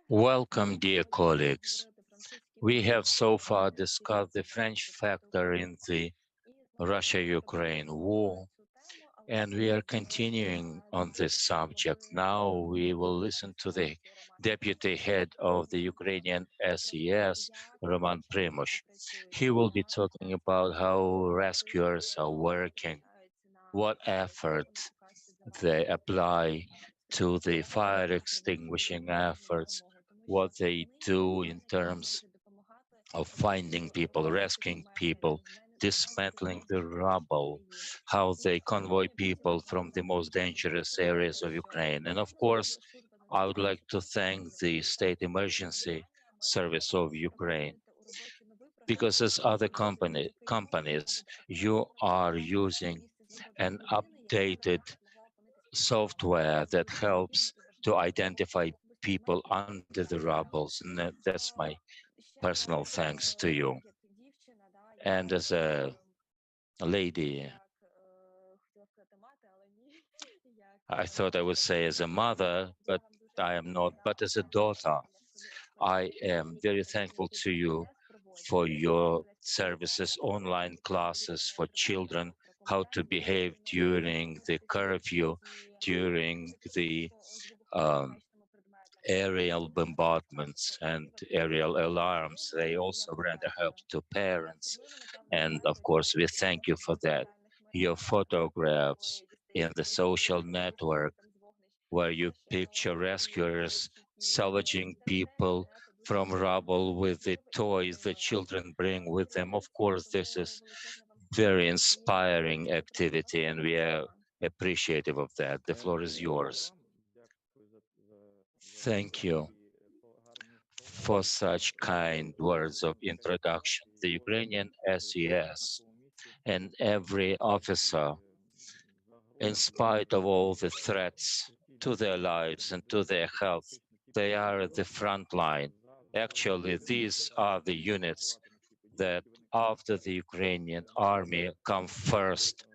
Welcome, dear colleagues. We have so far discussed the French factor in the Russia-Ukraine war, and we are continuing on this subject. Now we will listen to the deputy head of the Ukrainian SES, Roman Prymush. He will be talking about how rescuers are working, what effort they apply to the fire extinguishing efforts, what they do in terms of finding people, rescuing people, dismantling the rubble, how they convoy people from the most dangerous areas of Ukraine. And of course, I would like to thank the State Emergency Service of Ukraine, because as other companies, you are using an updated software that helps to identify people under the rubbles, and that's my personal thanks to you. And as a lady, I thought I would say as a mother, but I am not, but as a daughter, I am very thankful to you for your services, online classes for children, how to behave during the curfew, during the um, aerial bombardments and aerial alarms. They also render help to parents. And of course, we thank you for that. Your photographs in the social network where you picture rescuers salvaging people from rubble with the toys the children bring with them. Of course, this is very inspiring activity, and we are appreciative of that. The floor is yours. Thank you for such kind words of introduction. The Ukrainian SES and every officer, in spite of all the threats to their lives and to their health, they are at the front line. Actually, these are the units that, after the Ukrainian army, come first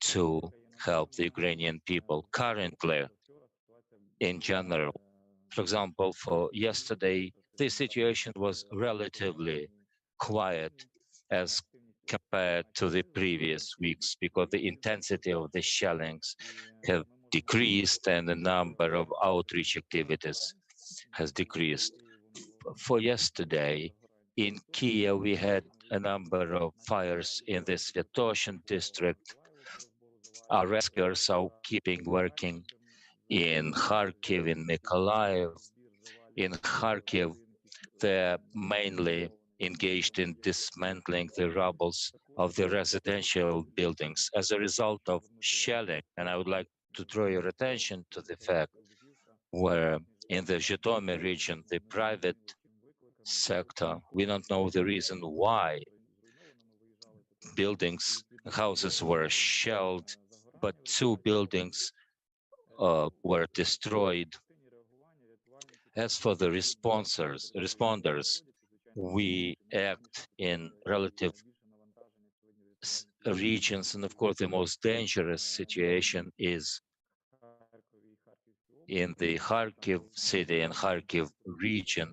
to help the Ukrainian people currently in general. For example, for yesterday, the situation was relatively quiet as compared to the previous weeks because the intensity of the shellings have decreased and the number of outreach activities has decreased. For yesterday, in Kiev, we had a number of fires in the Svetoshin district. Our rescuers are keeping working in Kharkiv, in Mykolaiv. In Kharkiv, they're mainly engaged in dismantling the rubbles of the residential buildings as a result of shelling. And I would like to draw your attention to the fact where in the Zhytomyr region, the private sector, we don't know the reason why buildings, houses were shelled, but two buildings were destroyed. As for the responders, we act in relative regions, and of course, the most dangerous situation is in the Kharkiv city and Kharkiv region.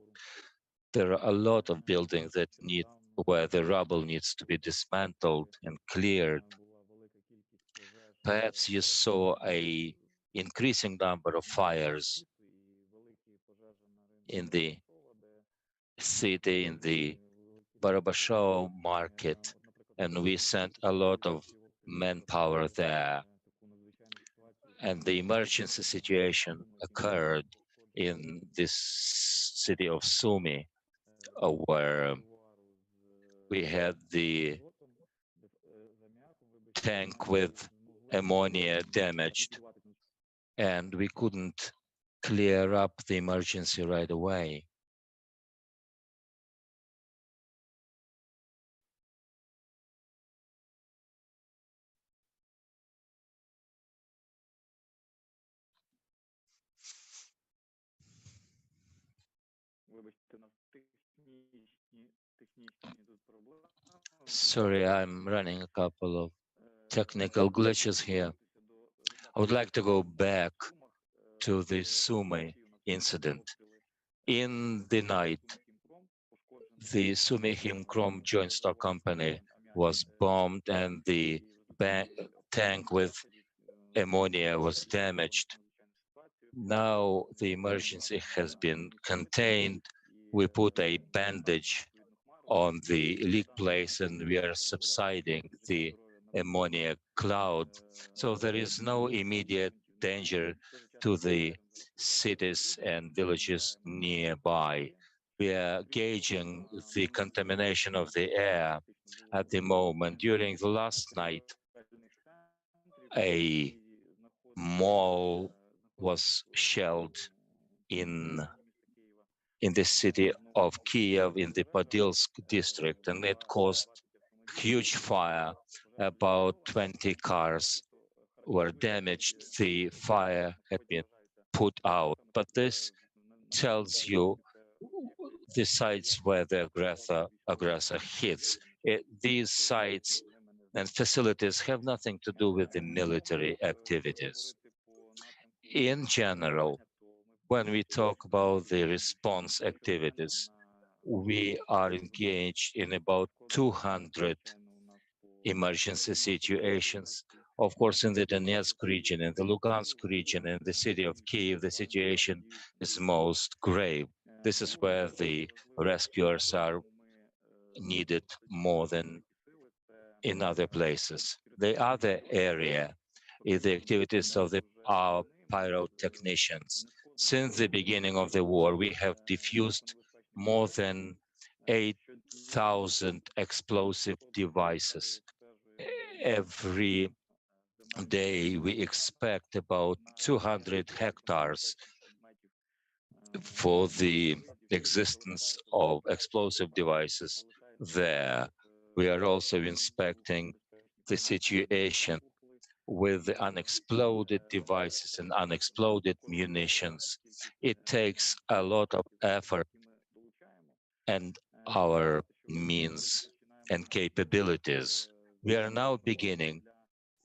There are a lot of buildings that need where the rubble needs to be dismantled and cleared. Perhaps you saw a increasing number of fires in the city, in the Barabashow market, and we sent a lot of manpower there. And the emergency situation occurred in this city of Sumy, where we had the tank with ammonia damaged, and we couldn't clear up the emergency right away. Sorry, I'm running a couple of technical glitches here. I would like to go back to the Sumy incident. In the night, the Sumihim Joint Stock Company was bombed and the tank with ammonia was damaged. Now the emergency has been contained. We put a bandage on the leak place and we are subsiding the ammonia cloud. So there is no immediate danger to the cities and villages nearby. We are gauging the contamination of the air at the moment. During the last night, a mall was shelled in in the city of Kiev in the Podilsk district, and it caused huge fire. About 20 cars were damaged. The fire had been put out, but this tells you the sites where the aggressor hits. These sites and facilities have nothing to do with the military activities. In general, when we talk about the response activities, we are engaged in about 200 emergency situations. Of course, in the Donetsk region, in the Lugansk region, in the city of Kiev, the situation is most grave. This is where the rescuers are needed more than in other places. The other area is the activities of our pyrotechnicians. Since the beginning of the war, we have diffused more than 8,000 explosive devices. Every day, we expect about 200 hectares for the existence of explosive devices there. We are also inspecting the situation with the unexploded devices and unexploded munitions. It takes a lot of effort and our means and capabilities. We are now beginning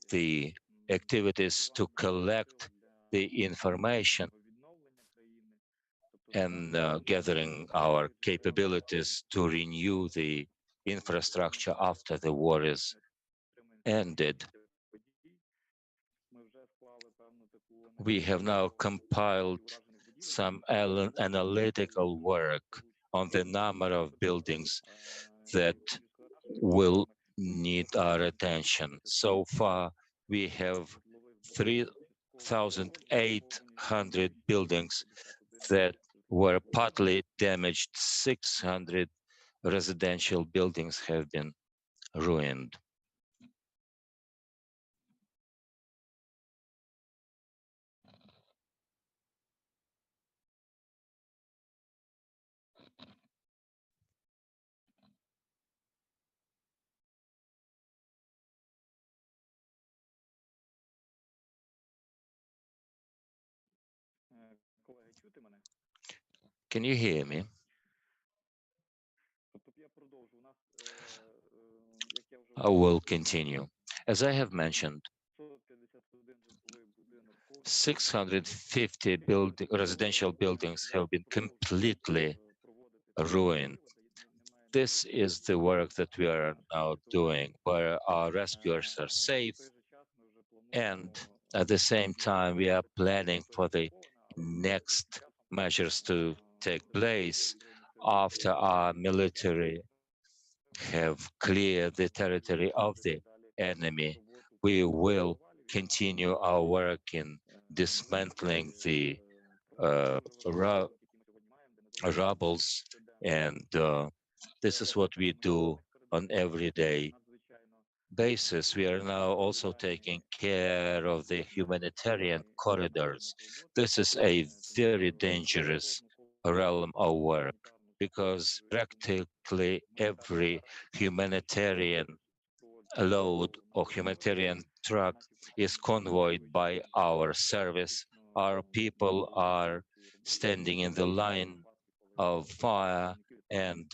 the activities to collect the information and gathering our capabilities to renew the infrastructure after the war is ended. We have now compiled some analytical work on the number of buildings that will need our attention. So far, we have 3,800 buildings that were partly damaged. 600 residential buildings have been ruined. Can you hear me? I will continue. As I have mentioned, 650 residential buildings have been completely ruined. This is the work that we are now doing, where our rescuers are safe, and at the same time, we are planning for the next measures to take place after our military have cleared the territory of the enemy. We will continue our work in dismantling the uh, ru- rubbles, and this is what we do on everyday basis. We are now also taking care of the humanitarian corridors. This is a very dangerous realm of work because practically every humanitarian load or humanitarian truck is convoyed by our service. Our people are standing in the line of fire, and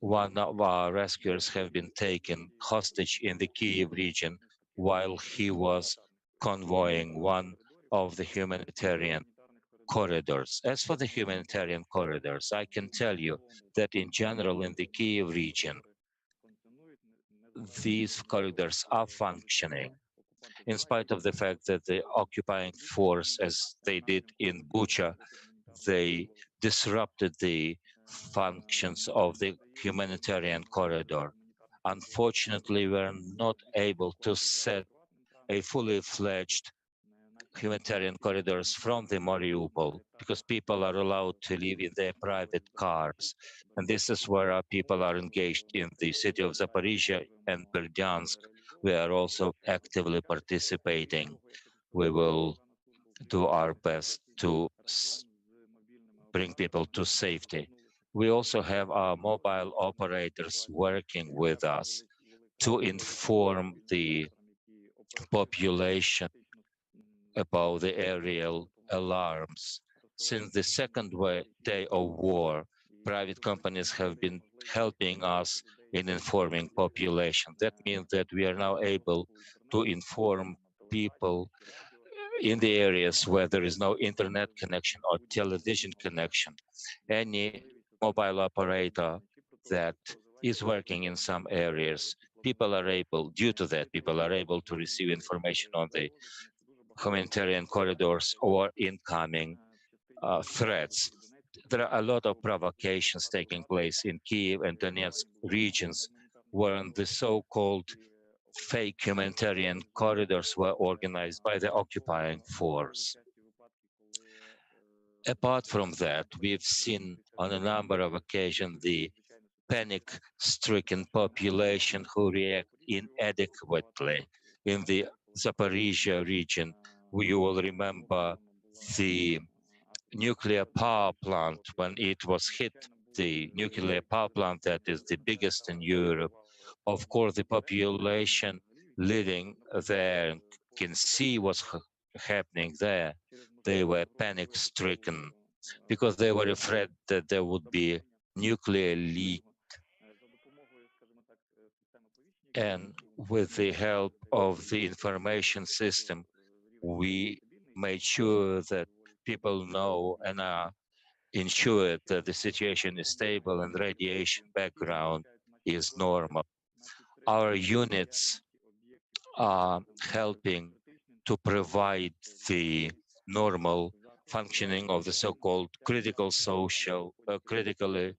one of our rescuers have been taken hostage in the Kiev region while he was convoying one of the humanitarian corridors. As for the humanitarian corridors, I can tell you that in general in the Kiev region, these corridors are functioning in spite of the fact that the occupying force, as they did in Bucha, they disrupted the functions of the humanitarian corridor. Unfortunately, we are not able to set a fully fledged humanitarian corridors from the Mariupol because people are allowed to live in their private cars. And this is where our people are engaged in the city of Zaporizhia and Berdyansk. We are also actively participating. We will do our best to bring people to safety. We also have our mobile operators working with us to inform the population about the aerial alarms. Since the second day of war, private companies have been helping us in informing population. That means that we are now able to inform people in the areas where there is no internet connection or television connection. Any mobile operator that is working in some areas, people are able, due to that, people are able to receive information on the humanitarian corridors or incoming threats. There are a lot of provocations taking place in Kiev and Donetsk regions where the so-called fake humanitarian corridors were organized by the occupying force. Apart from that, we've seen on a number of occasions the panic-stricken population who react inadequately. In the Zaporizhia region, you will remember the nuclear power plant when it was hit, the nuclear power plant that is the biggest in Europe. Of course, the population living there can see what's happening there. They were panic stricken because they were afraid that there would be nuclear leak. And with the help of the information system, we made sure that people know and are ensured that the situation is stable and radiation background is normal. Our units are helping to provide the normal functioning of the so-called critical social, critically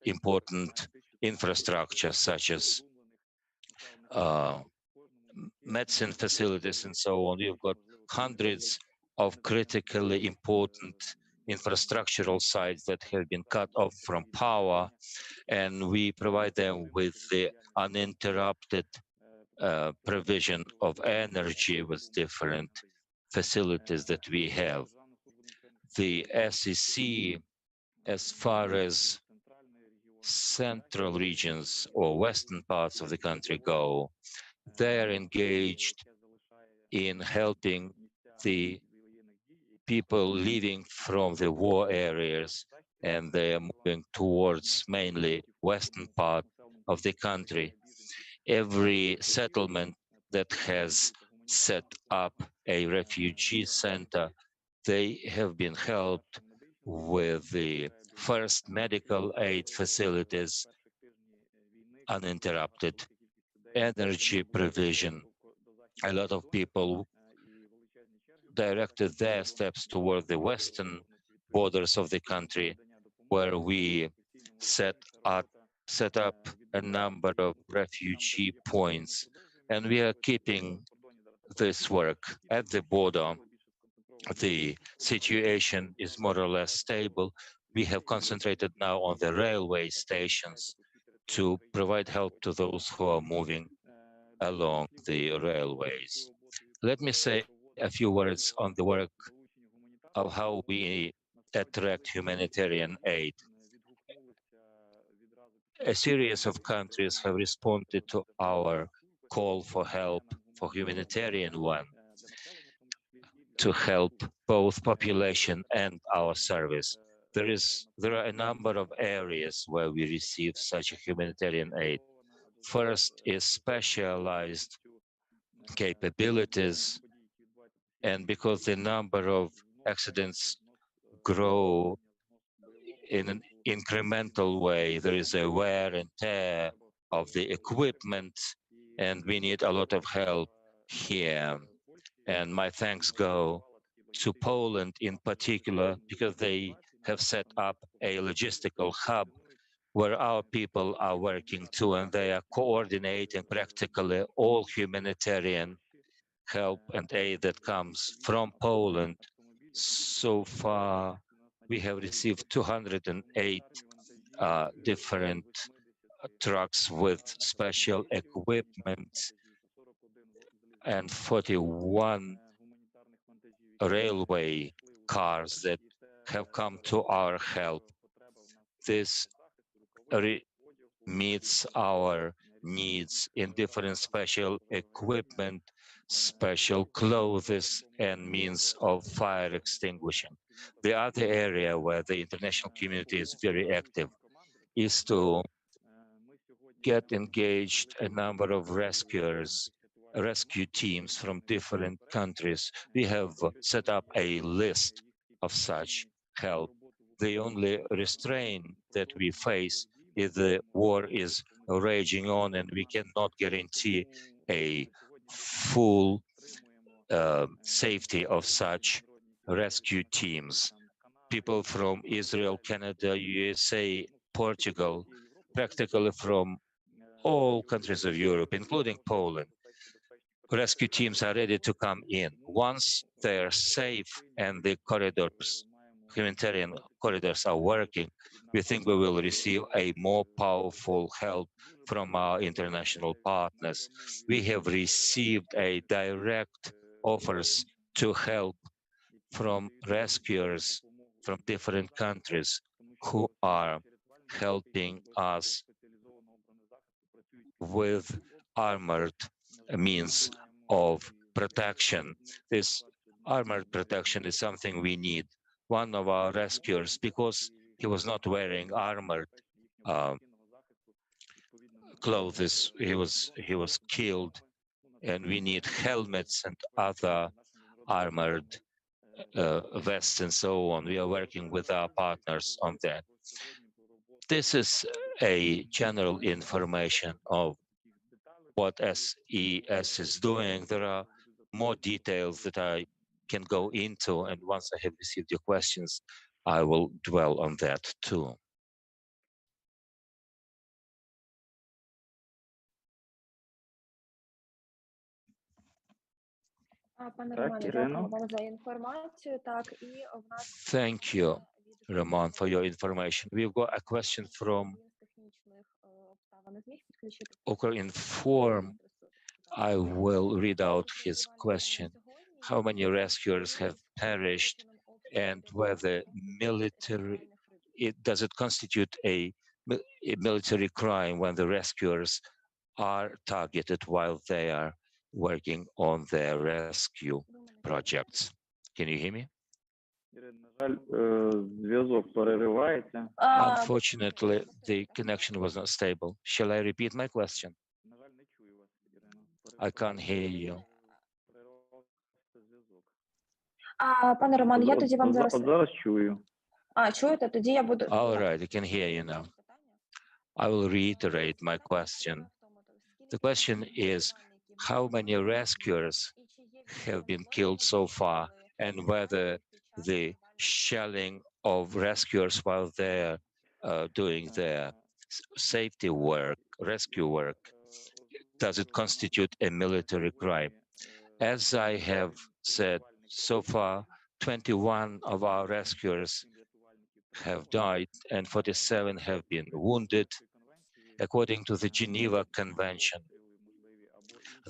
important infrastructure, such as uh, medicine facilities and so on. You've got hundreds of critically important infrastructural sites that have been cut off from power, and we provide them with the uninterrupted provision of energy with different facilities that we have. The SEC, as far as central regions or western parts of the country go, they are engaged in helping the people leaving from the war areas, and they are moving towards mainly western part of the country. Every settlement that has set up a refugee center, they have been helped with the first medical aid facilities, uninterrupted energy provision. A lot of people directed their steps toward the western borders of the country, where we set up, set up a number of refugee points. And we are keeping this work at the border. The situation is more or less stable. We have concentrated now on the railway stations to provide help to those who are moving along the railways. Let me say a few words on the work of how we attract humanitarian aid. A series of countries have responded to our call for help, for humanitarian one, to help both population and our service. There are a number of areas where we receive such a humanitarian aid. First is specialized capabilities, and because the number of accidents grow in an incremental way. There is a wear and tear of the equipment, and we need a lot of help here. And my thanks go to Poland in particular, because they have set up a logistical hub where our people are working too, and they are coordinating practically all humanitarian help and aid that comes from Poland. So far, we have received 208 different trucks with special equipment and 41 railway cars that have come to our help. This meets our needs in different special equipment, special clothes, and means of fire extinguishing. The other area where the international community is very active is to get engaged a number of rescuers, rescue teams from different countries. We have set up a list of such help. The only restraint that we face is the war is raging on, and we cannot guarantee a full safety of such rescue teams. People from Israel, Canada, USA, Portugal, practically from all countries of Europe, including Poland. Rescue teams are ready to come in. Once they are safe and the corridors, humanitarian corridors are working, we think we will receive a more powerful help from our international partners. We have received a direct offers to help from rescuers from different countries who are helping us with armored means of protection. This armored protection is something we need. One of our rescuers, because he was not wearing armored uh, clothes, he was killed, and we need helmets and other armored vests and so on. We are working with our partners on that. This is a general information of what SES is doing. There are more details that I can go into, and once I have received your questions, I will dwell on that too. Пане Романе, дякуємо вам за інформацію. Так, і в нас Thank you, Roman, for your information. We've got a question from він з технічних обставин не зміг підключитися. Ukrainian Forum. I will read out his question. How many rescuers have perished, and whether military, does it constitute a military crime when the rescuers are targeted while they are working on their rescue projects? Can you hear me? Зв'язок переривається. Unfortunately, the connection was not stable. Shall I repeat my question? I can't hear you. Пане Роман, я тоді вам зараз... Зараз чую. Чуєте? Тоді я буду... All right, I can hear you now. I will reiterate my question. The question is, how many rescuers have been killed so far, and whether the shelling of rescuers while they're doing their safety work, rescue work, does it constitute a military crime? As I have said, so far, 21 of our rescuers have died and 47 have been wounded. According to the Geneva Convention,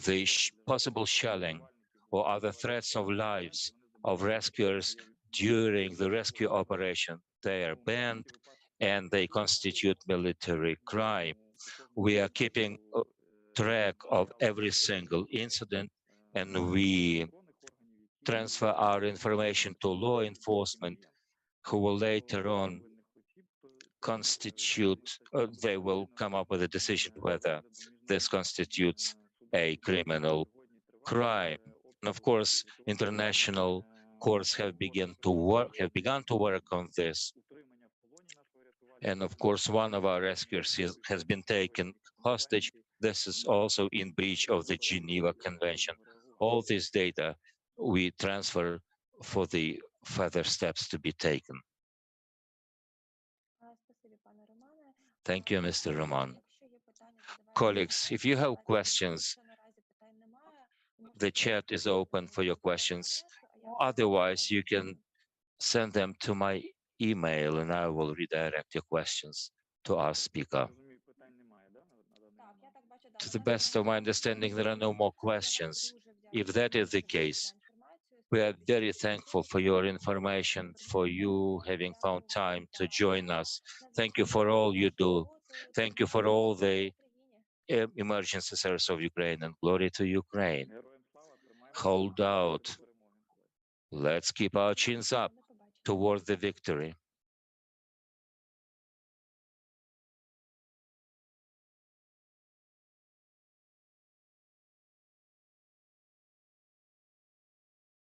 the possible shelling or other threats of lives of rescuers during the rescue operation, they are banned and they constitute military crime. We are keeping track of every single incident, and we transfer our information to law enforcement, who will later on constitute, they will come up with a decision whether this constitutes a criminal crime. And of course, international course, have begun to work on this. And of course, one of our rescuers has been taken hostage. This is also in breach of the Geneva Convention. All this data we transfer for the further steps to be taken. Thank you, Mr. Roman. Colleagues, if you have questions, the chat is open for your questions. Otherwise, you can send them to my email and I will redirect your questions to our speaker. To the best of my understanding, there are no more questions. If that is the case, we are very thankful for your information, for you having found time to join us. Thank you for all you do. Thank you for all the emergency service of Ukraine, and glory to Ukraine. Hold out. Let's keep our chins up toward the victory.